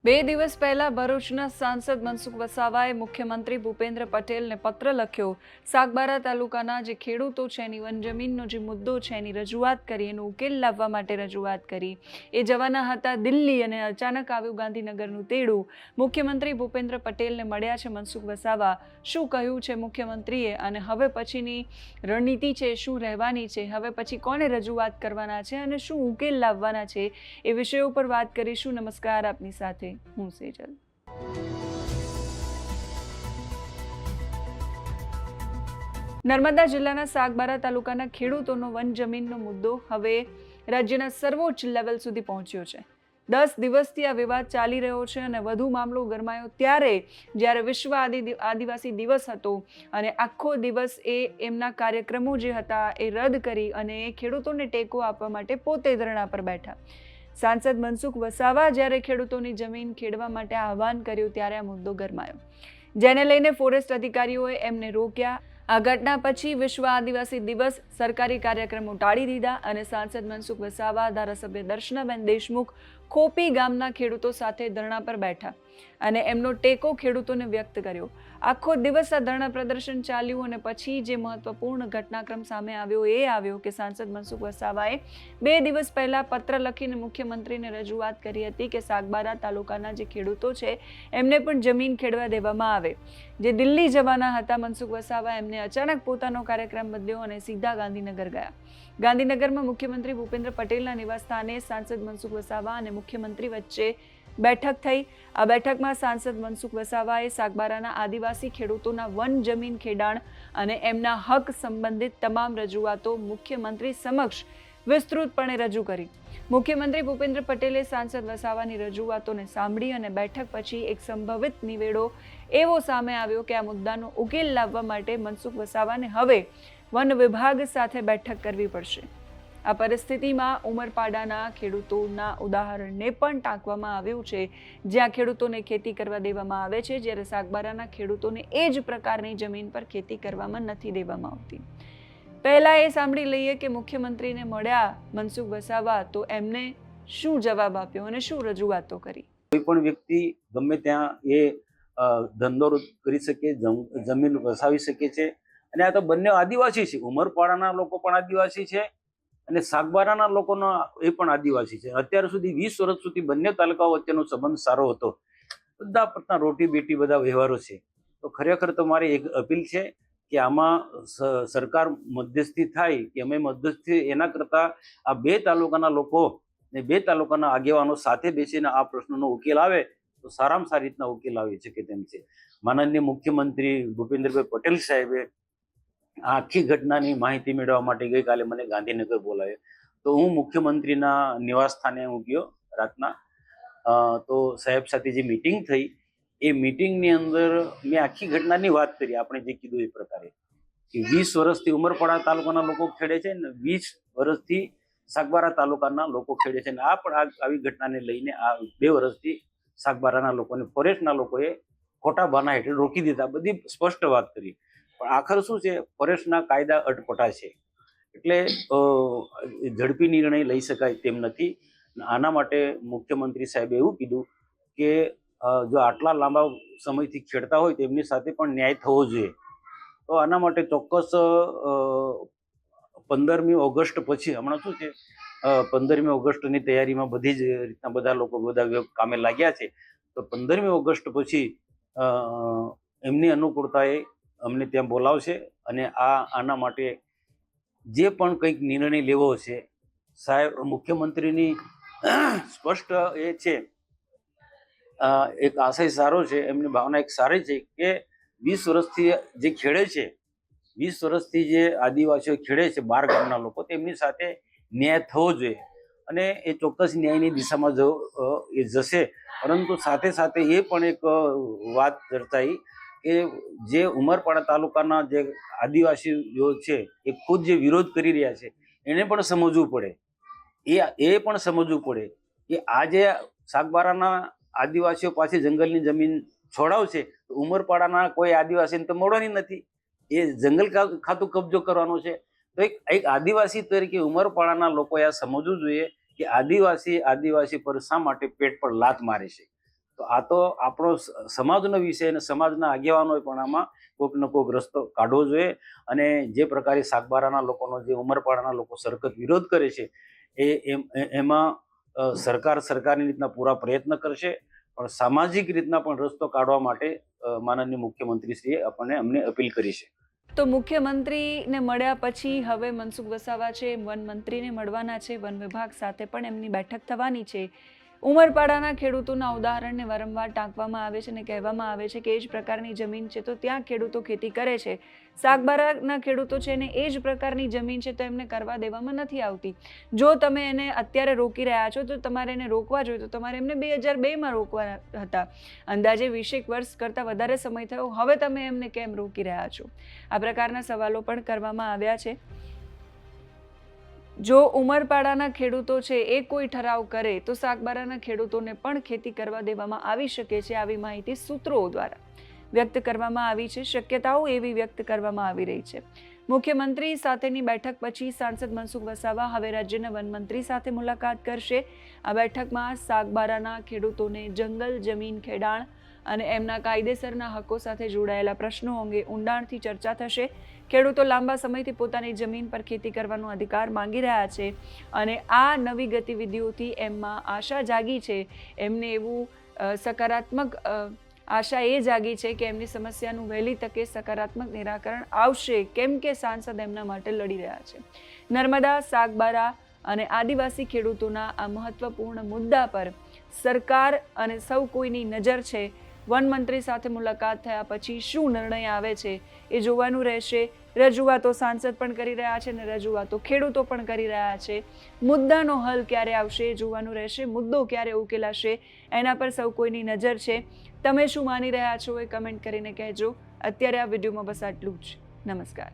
બે દિવસ પહેલા ભરૂચના સાંસદ મનસુખ વસાવાએ મુખ્યમંત્રી ભૂપેન્દ્ર પટેલને પત્ર લખ્યો. સાગબારા તાલુકાના જે ખેડૂતો છે એની વનજમીનનો જે મુદ્દો છે એની રજૂઆત કરી, એનો ઉકેલ લાવવા માટે રજૂઆત કરી. એ જવાના હતા દિલ્હી અને અચાનક આવ્યું ગાંધીનગરનું તેડું. મુખ્યમંત્રી ભૂપેન્દ્ર પટેલને મળ્યા છે મનસુખ વસાવા. શું કહ્યું છે મુખ્યમંત્રીએ અને હવે પછીની રણનીતિ છે શું રહેવાની છે, હવે પછી કોને રજૂઆત કરવાના છે અને શું ઉકેલ લાવવાના છે, એ વિષયો પર વાત કરીશું. નમસ્કાર, આપની સાથે હું સેજલ. નર્મદા જિલ્લાના સાગબારા તાલુકાના ખેડૂતોનો વન જમીનનો મુદ્દો હવે રાજ્યના સર્વોચ્ચ લેવલ સુધી પહોંચ્યો છે. 10 દિવસથી આ વિવાદ ચાલી રહ્યો છે અને વધુ મામલો ગરમાયો ત્યારે જ્યારે વિશ્વ આદિવાસી દિવસ હતો અને આખો દિવસ એમના કાર્યક્રમો જે હતા એ રદ કરી અને ખેડૂતોને ટેકો આપવા માટે પોતે ધરણા પર બેઠા. સાંસદ મનસુખ વસાવા જ્યારે ખેડૂતોની જમીન ખેડવા માટે આહવાન કર્યું ત્યારે આ મુદ્દો ગરમાયો, જેને લઈને ફોરેસ્ટ અધિકારીઓએ એમને રોક્યા. આ ઘટના પછી વિશ્વ આદિવાસી દિવસ સરકારી કાર્યક્રમો ટાળી દીધા અને સાંસદ મનસુખ વસાવા, ધારાસભ્ય દર્શનાબેન દેશમુખ ખોપી ગામના ખેડૂતો સાથે ધરણા પર બેઠા અને એમનો ટેકો ખેડૂતોને વ્યક્ત કર્યો. આખો દિવસ આ ધરણા પ્રદર્શન ચાલ્યું અને પછી જે મહત્વપૂર્ણ ઘટનાક્રમ સામે આવ્યો કે સાંસદ મનસુખ વસાવાએ 2 દિવસ પહેલા પત્ર લખીને મુખ્યમંત્રીને રજૂઆત કરી હતી કે સાગબારા તાલુકાના જે ખેડૂતો છે એમને પણ જમીન ખેડવા દેવામાં આવે. જે દિલ્હી જવાના હતા મનસુખ વસાવા, એમને અચાનક પોતાનો કાર્યક્રમ બદલ્યો અને સીધા ગાંધીનગર ગયા. ગાંધીનગરમાં મુખ્યમંત્રી ભૂપેન્દ્ર પટેલના નિવાસસ્થાને સાંસદ મનસુખ વસાવા અને મુખ્યમંત્રી વચ્ચે બેઠક થઈ. આ બેઠકમાં સાંસદ મનસુખ વસાવાએ સાગબારાના આદિવાસી ખેડૂતોના વન જમીન ખેડાણ અને એમના હક સંબંધિત તમામ રજૂઆતો મુખ્યમંત્રી સમક્ષ વિસ્તૃતપણે રજૂ કરી. મુખ્યમંત્રી ભૂપેન્દ્ર પટેલે સાંસદ વસાવાની રજૂઆતોને સાંભળી અને બેઠક પછી એક સંભવિત નિવેડો એવો સામે આવ્યો કે આ મુદ્દાનો ઉકેલ લાવવા માટે મનસુખ વસાવાને હવે વન વિભાગ સાથે બેઠક કરવી પડશે. આ પરિસ્થિતિમાં ઉમરપાડાના ખેડૂતોના ઉદાહરણને પણ ટાંકવામાં આવ્યું છે, જ્યાં ખેડૂતોને ખેતી કરવા દેવામાં આવે છે, જ્યારે સાગબારાના ખેડૂતોને એ જ પ્રકારની જમીન પર ખેતી કરવામાં નથી દેવામાં આવતી. પહેલા એ સાંભળી લઈએ કે મુખ્યમંત્રીને મળ્યા મનસુખ વસાવા તો એમને શું જવાબ આપ્યો અને શું રજૂઆતો કરી. કોઈ પણ વ્યક્તિ ગમે ત્યાં એ ધંધો કરી શકે, જમીન વસાવી શકે છે અને આ તો બંને આદિવાસી છે. ઉમરપાડાના લોકો પણ આદિવાસી છે અને સાગબારાના લોકોનો એ પણ આદિવાસી છે. અત્યાર સુધી 20 વર્ષ સુધી બંને તાલુકાઓ વચ્ચેનો સંબંધ સારો હતો. બધા પોતાના રોટી બેટી બધા વ્યવહારો છે. તો ખરેખર તો મારી એક અપીલ છે કે આમાં સરકાર મધ્યસ્થી થાય કે અમે મધ્યસ્થી એના કરતા આ 2 તાલુકાના લોકો ને 2 તાલુકાના આગેવાનો સાથે બેસીને આ પ્રશ્નનો ઉકેલ આવે તો સારામાં સારી રીતના ઉકેલ આવી શકે તેમ છે. માનનીય મુખ્યમંત્રી ભૂપેન્દ્રભાઈ પટેલ સાહેબે આખી ઘટનાની માહિતી મેળવવા માટે ગઈકાલે મને ગાંધીનગર બોલાવ્યો. તો હું મુખ્યમંત્રીના નિવાસ સ્થાને હું ગયો રાતના. તો સાહેબ સાથે જે મીટિંગ થઈ એ મીટિંગની અંદર મેં આખી ઘટનાની વાત કરી. આપણે જે કીધું એ પ્રકારે કે 20 વર્ષથી ઉમરપાડા તાલુકાના લોકો ખેડે છે ને 20 વર્ષથી સાગબારા તાલુકાના લોકો ખેડે છે. અને આ પણ આવી ઘટનાને લઈને આ 2 વર્ષથી સાગબારાના લોકોને ફોરેસ્ટના લોકોએ ખોટા બહાના હેઠળ રોકી દીધા. બધી સ્પષ્ટ વાત કરી. પણ આખર શું છે, ફોરેસ્ટના કાયદા અટપટા છે એટલે ઝડપી નિર્ણય લઈ શકાય તેમ નથી. આના માટે મુખ્યમંત્રી સાહેબે એવું કીધું કે જો આટલા લાંબા સમયથી ખેડતા હોય તો એમની સાથે પણ ન્યાય થવો જોઈએ. તો આના માટે ચોક્કસ 15મી ઓગસ્ટ પછી, હમણાં શું છે 15મી ઓગસ્ટની તૈયારીમાં બધી જ રીતના બધા લોકો બધા કામે લાગ્યા છે. તો 15મી ઓગસ્ટ પછી એમની અનુકૂળતાએ અમને ત્યાં બોલાવશે અને આના માટે જે પણ કંઈક નિર્ણય લેવો છે, સાહેબ મુખ્યમંત્રીની સ્પષ્ટ એ છે, એક આશય સારો છે, એમની ભાવના એક સારી છે કે 20 વર્ષથી જે ખેડે છે, 20 વર્ષથી જે આદિવાસીઓ ખેડે છે 12 ગામના લોકો, તેમની સાથે ન્યાય થવો જોઈએ અને એ ચોક્કસ ન્યાયની દિશામાં એ જશે. પરંતુ સાથે સાથે એ પણ એક વાત ચર્ચાઈ કે જે ઉમરપાડા તાલુકાના જે આદિવાસીઓ છે એ ખુદ જે વિરોધ કરી રહ્યા છે એને પણ સમજવું પડે. એ પણ સમજવું પડે કે આ જે સાગબારાના આદિવાસીઓ પાસે જંગલની જમીન છોડાવશે તો ઉમરપાડાના કોઈ આદિવાસીને તો મળવાની નથી. એ જંગલ ખાતું કબજો કરવાનો છે. તો એક આદિવાસી તરીકે ઉમરપાડાના લોકોએ આ સમજવું જોઈએ કે આદિવાસી પર શા માટે પેટ પર લાત મારે છે. તો આ તો આપણો સમાજનો વિષય અને સમાજના આગેવાનોએ પણ આમાં કોઈક ને કોઈક રસ્તો કાઢવો જોઈએ. અને જે પ્રકારે સાગબારાના લોકોનો, જે ઉમરપાડાના લોકો સરખત વિરોધ કરે છે એમાં સરકારની રીતના પૂરા પ્રયત્ન કરશે, પણ સામાજિક રીતના પણ રસ્તો કાઢવા માટે માનનીય મુખ્યમંત્રીશ્રીએ અમને અપીલ કરી છે. તો મુખ્યમંત્રીને મળ્યા પછી હવે મનસુખ વસાવા છે વન મંત્રીને મળવાના છે, વન વિભાગ સાથે પણ એમની બેઠક થવાની છે. ઉમરપાડાના ખેડૂતોના ઉદાહરણને વારંવાર ટાંકવામાં આવે છે અને કહેવામાં આવે છે કે એ જ પ્રકારની જમીન છે તો ત્યાં ખેડૂતો ખેતી કરે છે. સાગબારાના ખેડૂતો છે ને એ જ પ્રકારની જમીન છે તો એમને કરવા દેવામાં નથી આવતી. જો તમે એને અત્યારે રોકી રહ્યા છો તો તમારે એને રોકવા જોઈએ તો તમારે એમને 2002માં રોકવા હતા. અંદાજે 20 વર્ષ કરતાં વધારે સમય થયો, હવે તમે એમને કેમ રોકી રહ્યા છો? આ પ્રકારના સવાલો પણ કરવામાં આવ્યા છે. જો ઉમરપાડાના ખેડૂતો છે એ કોઈ ઠરાવ કરે તો સાગબારાના ખેડૂતોને પણ ખેતી કરવા દેવામાં આવી શકે છે, આવી માહિતી સૂત્રો દ્વારા વ્યક્ત કરવામાં આવી છે. શક્યતાઓ એવી વ્યક્ત કરવામાં આવી રહી છે. મુખ્યમંત્રી સાથેની બેઠક પછી સાંસદ મનસુખ વસાવા હવે રાજ્યના વનમંત્રી સાથે મુલાકાત કરશે. આ બેઠકમાં સાગબારાના ખેડૂતોને જંગલ, જમીન, ખેડાણ અને એમના કાયદેસરના હકો સાથે જોડાયેલા પ્રશ્નો અંગે ઊંડાણથી ચર્ચા થશે. ખેડૂતો લાંબા સમયથી પોતાની જમીન પર ખેતી કરવાનો અધિકાર માંગી રહ્યા છે અને આ નવી ગતિવિધિઓથી એમમાં આશા જાગી છે. એમને એવું સકારાત્મક આશા એ જાગી છે કે એમની સમસ્યાનું વહેલી તકે સકારાત્મક નિરાકરણ આવશે, કેમ કે સાંસદ એમના માટે લડી રહ્યા છે. નર્મદા, સાગબારા અને આદિવાસી ખેડૂતોના આ મહત્વપૂર્ણ મુદ્દા પર સરકાર અને સૌ કોઈની નજર છે. વનમંત્રી સાથે મુલાકાત થયા પછી શું નિર્ણય આવે છે એ જોવાનું રહેશે. રજૂઆતો સાંસદ પણ કરી રહ્યા છે અને રજૂઆતો ખેડૂતો પણ કરી રહ્યા છે. મુદ્દાનો હલ ક્યારે આવશે એ જોવાનું રહેશે. મુદ્દો ક્યારે ઉકેલાશે એના પર સૌ કોઈની નજર છે. તમે શું માની રહ્યા છો એ કમેન્ટ કરીને કહેજો. અત્યારે આ વિડીયોમાં બસ આટલું જ. નમસ્કાર.